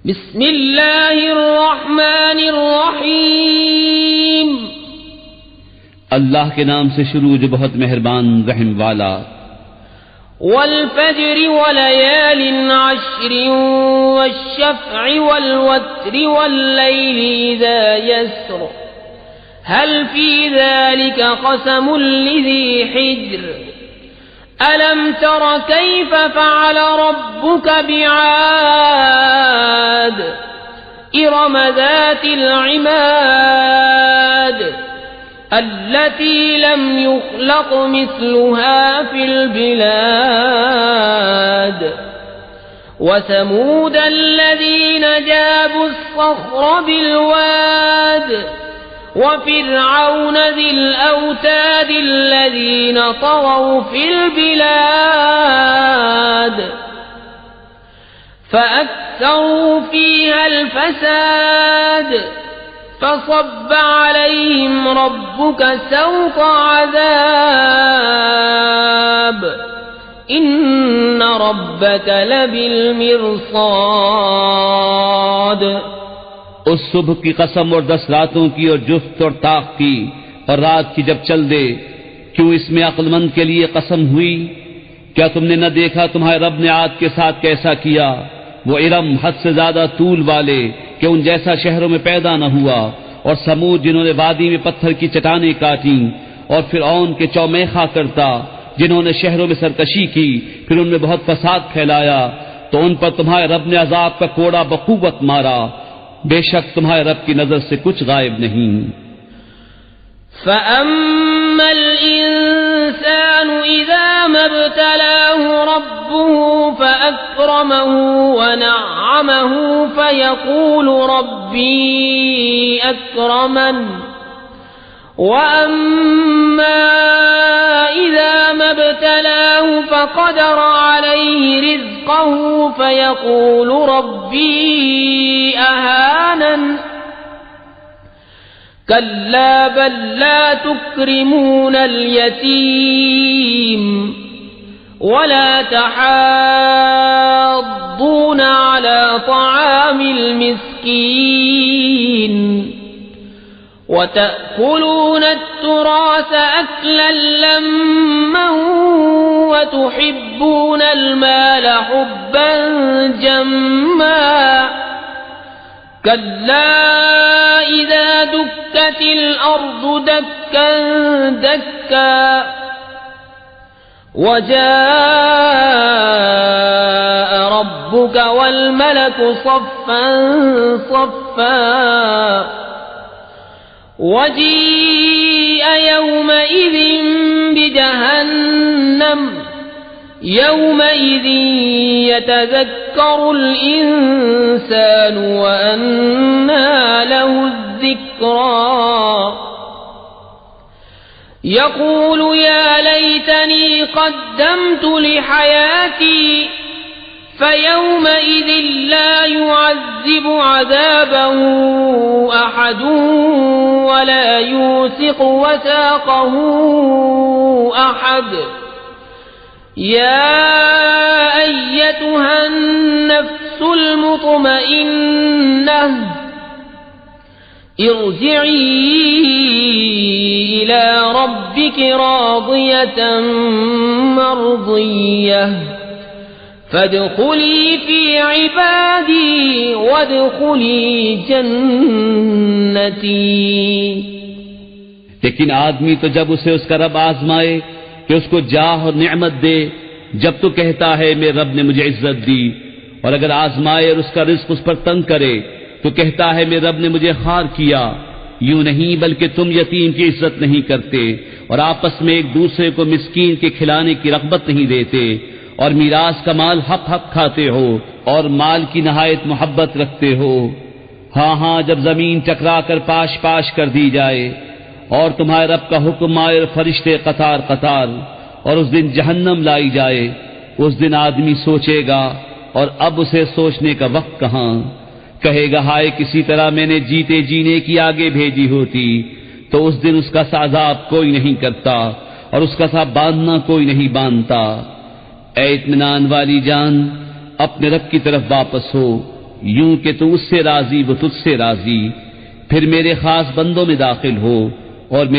بسم اللہ الرحمن الرحیم، اللہ کے نام سے شروع جو بہت مہربان رحم والا۔ والفجر وليال عشر والشفع والوتر والليل إذا يسر هل في ذلك قسم لذي حجر ألم تر كيف فعل ربك بعاد إرم ذات العماد التي لم يخلق مثلها في البلاد وثمود الذين جابوا الصخر بالواد وفرعون ذي الأوتاد الذين طغوا في البلاد فأكثروا فيها الفساد فصب عليهم ربك سوط عذاب إن ربك لبالمرصاد۔ اس صبح کی قسم اور 10 راتوں کی اور جفت اور طاق کی اور رات کی جب چل دے، کیوں اس میں عقل مند کے لیے قسم ہوئی؟ کیا تم نے نہ دیکھا تمہارے رب نے عاد کے ساتھ کیسا کیا؟ وہ ارم حد سے زیادہ طول والے کہ ان جیسا شہروں میں پیدا نہ ہوا، اور سمود جنہوں نے وادی میں پتھر کی چٹانیں کاٹیں، اور فرعون کے چومیخا کرتا جنہوں نے شہروں میں سرکشی کی پھر ان میں بہت فساد پھیلایا، تو ان پر تمہارے رب نے عذاب کا کوڑا بقوت مارا، بے شک تمہارے رب کی نظر سے کچھ غائب نہیں۔ فَأَمَّا الْإِنسَانُ إِذَا مَا ابْتَلَاهُ رَبُّهُ فَأَكْرَمَهُ وَنَعَّمَهُ فَيَقُولُ رَبِّي أَكْرَمَنِ وَأَمَّا إِذَا مَا ابْتَلَاهُ فَقَدَرَ عَلَيْهِ رِزْقَهُ فَيَقُولُ رَبِّي أَهَانَنِ كَلَّا بَل لَّا تُكْرِمُونَ الْيَتِيمَ وَلَا تَحَاضُّونَ عَلَى طَعَامِ الْمِسْكِينِ وَتَأْكُلُونَ التُّرَاثَ أَكْلًا لَّمًّا وَتُحِبُّونَ الْمَالَ حُبًّا جَمًّا كَلَّا إِذَا دُكَّتِ الْأَرْضُ دَكًّا دَكًّا وَجَاءَ رَبُّكَ وَالْمَلَكُ صَفًّا صَفًّا وَجِيءَ يَوْمَئِذٍ بِجَهَنَّمَ يَوْمَئِذٍ يَتَذَكَّرُ الْإِنسَانُ وَأَنَّى لَهُ الذِّكْرَى يَقُولُ يَا لَيْتَنِي قَدَّمْتُ لِحَيَاتِي فَيَوْمَئِذٍ لَّا يُعَذِّبُ عَذَابَهُ أَحَدٌ وَلَا يُوثِقُ وَثَاقَهُ أَحَدٌ يَا أَيَّتُهَا النَّفْسُ الْمُطْمَئِنَّةُ ارْجِعِي إِلَى رَبِّكِ رَاضِيَةً مَرْضِيَّةً فَادْخُلِي فِي عِبَادِي وَادْخُلِي جَنَّتِي۔ لیکن آدمی تو جب اسے اس کا رب آزمائے کہ اس کو جاہ اور نعمت دے، جب تو کہتا ہے میرے رب نے مجھے عزت دی، اور اگر آزمائے اور اس کا رزق اس پر تنگ کرے تو کہتا ہے میرے رب نے مجھے خوار کیا۔ یوں نہیں بلکہ تم یتیم کی عزت نہیں کرتے اور آپس میں ایک دوسرے کو مسکین کے کھلانے کی رغبت نہیں دیتے، اور میراث کا مال حق حق کھاتے ہو اور مال کی نہایت محبت رکھتے ہو۔ ہاں ہاں، جب زمین ٹکرا کر پاش پاش کر دی جائے اور تمہارے رب کا حکم آئے اور فرشتے قطار قطار، اور اس دن جہنم لائی جائے، اس دن آدمی سوچے گا، اور اب اسے سوچنے کا وقت کہاں؟ کہے گا ہائے کسی طرح میں نے جیتے جینے کی آگے بھیجی ہوتی، تو اس دن اس کا سا عذاب کوئی نہیں کرتا اور اس کا سا باندھنا کوئی نہیں باندھتا۔ اے اطمینان والی جان، اپنے رب کی طرف واپس ہو، یوں کہ تو اس سے راضی وہ تجھ سے راضی، پھر میرے خاص بندوں میں داخل ہو اور میری